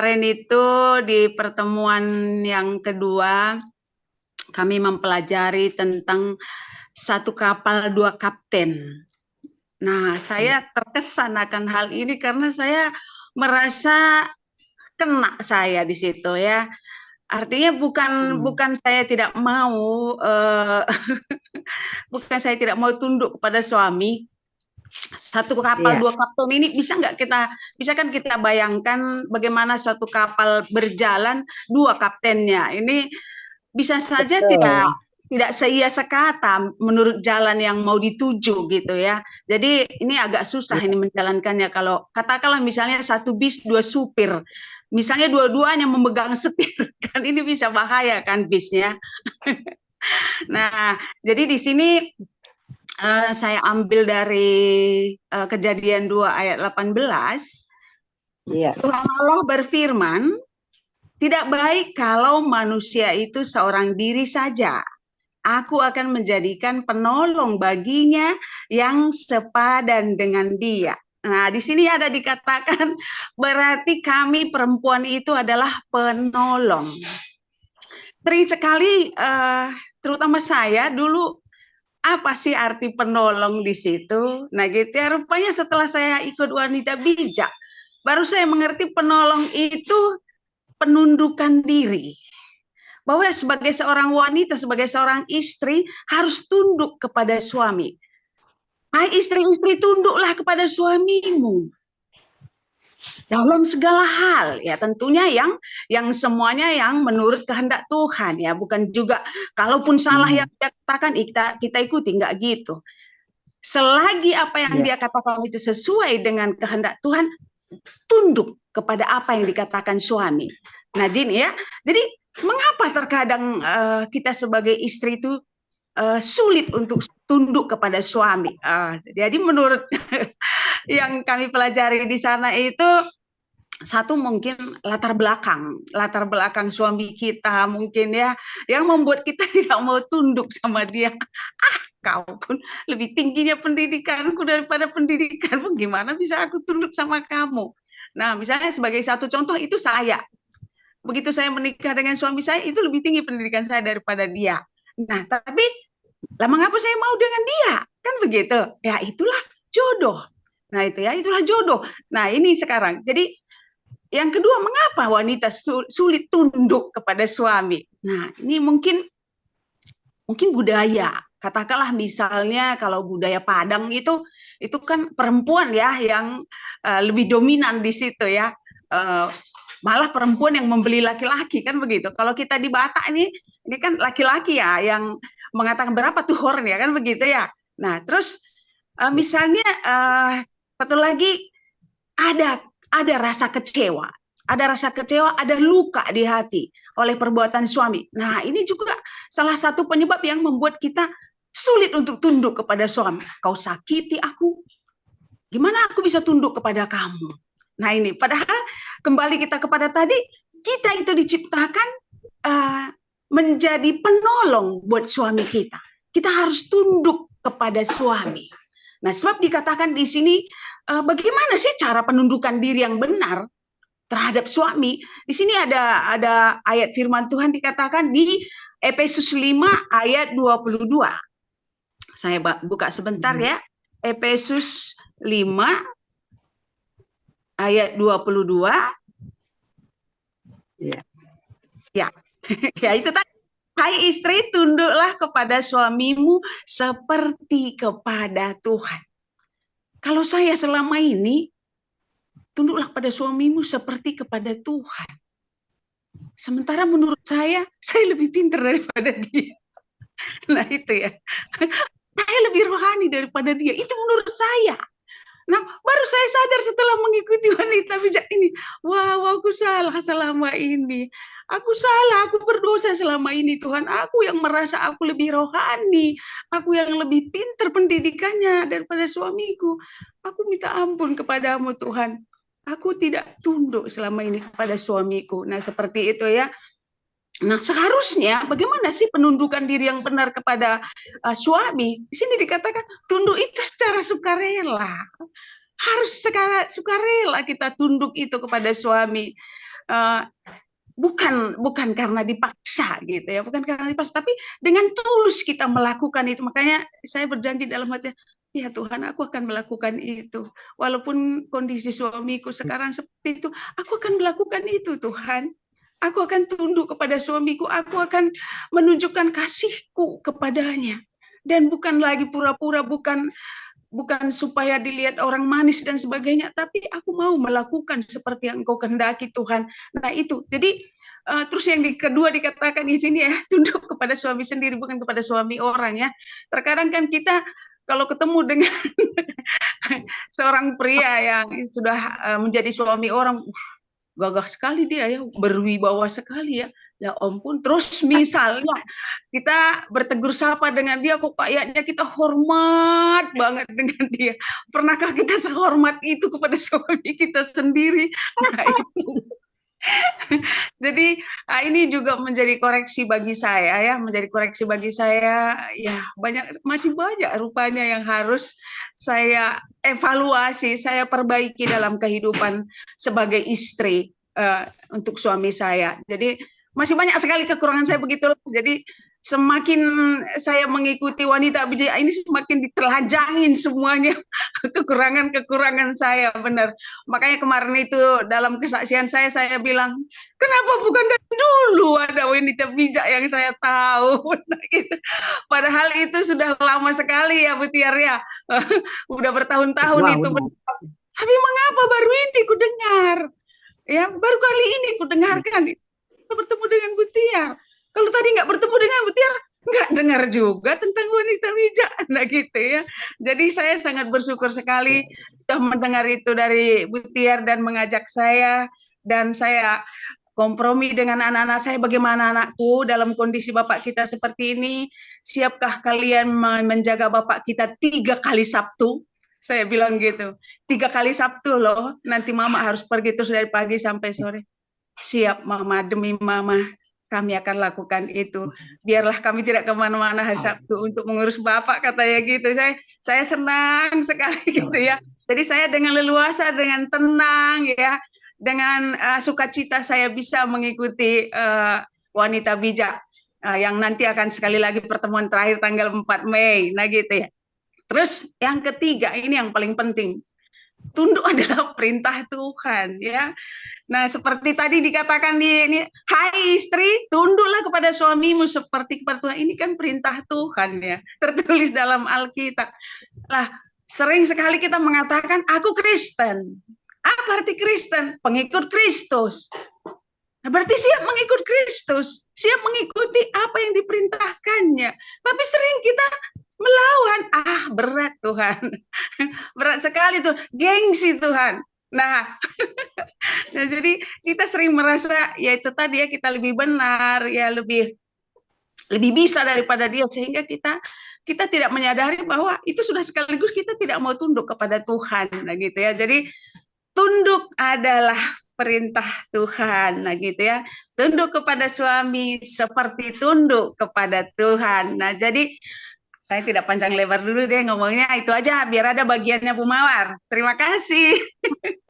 kemarin itu di pertemuan yang kedua kami mempelajari tentang satu kapal dua kapten. Nah, saya terkesan akan hal ini karena saya merasa kena saya di situ ya. Artinya bukan Hmm. bukan saya tidak mau bukan saya tidak mau tunduk kepada suami. Satu kapal Iya, dua kapten ini bisa kan kita bayangkan bagaimana suatu kapal berjalan dua kaptennya. Ini bisa saja tidak betul. tidak seia sekata menurut jalan yang mau dituju gitu ya. Jadi ini agak susah Iya, ini menjalankannya kalau katakanlah misalnya satu bis dua supir. Misalnya dua-duanya memegang setir kan ini bisa bahaya kan bisnya. Nah, jadi di sini saya ambil dari Kejadian 2 ayat 18. iya, Tuhan Allah berfirman, tidak baik kalau manusia itu seorang diri saja. Aku akan menjadikan penolong baginya yang sepadan dengan dia. Nah, di sini ada dikatakan berarti kami perempuan itu adalah penolong. Sering sekali, terutama saya dulu, apa sih arti penolong di situ? Nah, gitu ya. Rupanya setelah saya ikut wanita bijak, baru saya mengerti penolong itu penundukan diri. Bahwa sebagai seorang wanita, sebagai seorang istri, harus tunduk kepada suami. Hai istri-istri, tunduklah kepada suamimu dalam segala hal, ya tentunya yang semuanya yang menurut kehendak Tuhan, ya bukan juga kalaupun salah yang hmm, dia katakan kita ikuti, nggak gitu. Selagi apa yang iya, dia katakan itu sesuai dengan kehendak Tuhan, tunduk kepada apa yang dikatakan suami. Nah, Jin ya. Jadi mengapa terkadang kita sebagai istri itu sulit untuk tunduk kepada suami? Jadi menurut yang kami pelajari di sana itu satu mungkin latar belakang suami kita mungkin ya yang membuat kita tidak mau tunduk sama dia. Kau pun lebih tingginya pendidikanku daripada pendidikanmu, gimana bisa aku tunduk sama kamu? Nah, misalnya sebagai satu contoh itu saya. Begitu saya menikah dengan suami saya, itu lebih tinggi pendidikan saya daripada dia. Nah, tapi lah mengapa saya mau dengan dia? Kan begitu. Ya, itulah jodoh. Nah, itu ya, itulah jodoh. Nah, ini sekarang. Jadi, yang kedua, mengapa wanita sulit tunduk kepada suami? Nah, ini mungkin budaya. Katakanlah misalnya kalau budaya Padang itu kan perempuan ya yang lebih dominan di situ ya. Uh, Malah perempuan yang membeli laki-laki kan begitu. Kalau kita di Batak ini kan laki-laki ya yang mengatakan berapa tuh horn ya kan begitu ya. Nah, terus iya, misalnya satu lagi ada ada rasa kecewa. Ada rasa kecewa, ada luka di hati oleh perbuatan suami. Nah, ini juga salah satu penyebab yang membuat kita sulit untuk tunduk kepada suami. Kau sakiti aku, gimana aku bisa tunduk kepada kamu? Nah, ini padahal kembali kita kepada tadi, kita itu diciptakan uh, menjadi penolong buat suami kita. Kita harus tunduk kepada suami. Nah, sebab dikatakan di sini bagaimana sih cara penundukan diri yang benar terhadap suami? Di sini ada ayat firman Tuhan dikatakan di Efesus 5 ayat 22. Saya buka sebentar hmm, ya. Efesus 5 ayat 22. iya, Ya. Ya itu tadi. Hai istri, tunduklah kepada suamimu seperti kepada Tuhan. Kalau saya selama ini, tunduklah pada suamimu seperti kepada Tuhan. Sementara menurut saya lebih pintar daripada dia. Nah itu ya. Saya lebih rohani daripada dia. Itu menurut saya. Nah, baru saya sadar setelah mengikuti wanita bijak ini. Wow, aku salah selama ini. Aku salah, aku berdosa selama ini Tuhan. Aku yang merasa aku lebih rohani. Aku yang lebih pintar pendidikannya daripada suamiku. Aku minta ampun kepadamu Tuhan. Aku tidak tunduk selama ini kepada suamiku. Nah, seperti itu ya. Nah, seharusnya bagaimana sih penundukan diri yang benar kepada suami? Di sini dikatakan tunduk itu secara sukarela. Harus secara sukarela kita tunduk itu kepada suami. uh, bukan karena dipaksa gitu ya, bukan karena dipaksa, tapi dengan tulus kita melakukan itu. Makanya saya berjanji dalam hati, ya Tuhan, aku akan melakukan itu. Walaupun kondisi suamiku sekarang seperti itu, aku akan melakukan itu, Tuhan. Aku akan tunduk kepada suamiku, aku akan menunjukkan kasihku kepadanya. Dan bukan lagi pura-pura, bukan supaya dilihat orang manis dan sebagainya, tapi aku mau melakukan seperti yang Engkau kehendaki, Tuhan. Nah itu, jadi terus yang kedua dikatakan di sini ya, tunduk kepada suami sendiri, bukan kepada suami orang ya. Terkadang kan kita kalau ketemu dengan seorang pria yang sudah menjadi suami orang, gagah sekali dia ya, berwibawa sekali ya. Ya ampun, terus misalnya kita bertegur sapa dengan dia, kok kayaknya kita hormat banget dengan dia. Pernahkah kita sehormat itu kepada suami kita sendiri? Nah itu. Jadi ini juga menjadi koreksi bagi saya ya, menjadi koreksi bagi saya ya, masih banyak rupanya yang harus saya evaluasi, saya perbaiki dalam kehidupan sebagai istri untuk suami saya. Jadi masih banyak sekali kekurangan saya begitu. Jadi semakin saya mengikuti wanita bijak ini, semakin ditelanjangin semuanya kekurangan-kekurangan saya, benar. Makanya kemarin itu dalam kesaksian saya bilang, kenapa bukan dari dulu ada wanita bijak yang saya tahu? Nah, gitu. Padahal itu sudah lama sekali ya, Bu Tiar ya. Udah bertahun-tahun itu. Tapi mengapa baru ini ku dengar? Ya, baru kali ini ku dengarkan bertemu dengan Bu Tiar. Kalau tadi nggak bertemu dengan Bu Tiar, nggak dengar juga tentang wanita bijak, nah gitu ya. Jadi saya sangat bersyukur sekali sudah mendengar itu dari Bu Tiar dan mengajak saya, dan saya kompromi dengan anak-anak saya, bagaimana anakku dalam kondisi bapak kita seperti ini, siapkah kalian menjaga bapak kita 3 kali Sabtu? Saya bilang gitu, 3 kali Sabtu loh, nanti mama harus pergi terus dari pagi sampai sore. Siap mama, demi mama kami akan lakukan itu. Biarlah kami tidak kemana-mana hari Sabtu untuk mengurus bapak, katanya gitu. Saya senang sekali gitu ya. Jadi saya dengan leluasa, dengan tenang ya, dengan sukacita saya bisa mengikuti wanita bijak yang nanti akan sekali lagi pertemuan terakhir tanggal 4 Mei. Nah gitu ya. Terus yang ketiga, ini yang paling penting. Tunduk adalah perintah Tuhan ya. Nah, seperti tadi dikatakan ini, hai istri, tunduklah kepada suamimu seperti kepada Tuhan. Ini kan perintah Tuhan ya, tertulis dalam Alkitab. Lah, sering sekali kita mengatakan, aku Kristen. Apa arti Kristen? Pengikut Kristus. Nah, berarti siap mengikut Kristus, siap mengikuti apa yang diperintahkannya. Tapi sering kita melawan, berat Tuhan. Berat sekali tuh, gengsi Tuhan. Nah, nah, jadi kita sering merasa ya itu tadi ya, kita lebih benar ya, lebih bisa daripada dia, sehingga kita tidak menyadari bahwa itu sudah sekaligus kita tidak mau tunduk kepada Tuhan. Nah gitu ya. Jadi tunduk adalah perintah Tuhan. Nah gitu ya. Tunduk kepada suami seperti tunduk kepada Tuhan. Nah jadi saya tidak panjang lebar dulu deh ngomongnya, itu aja biar ada bagiannya Bu Mawar. Terima kasih.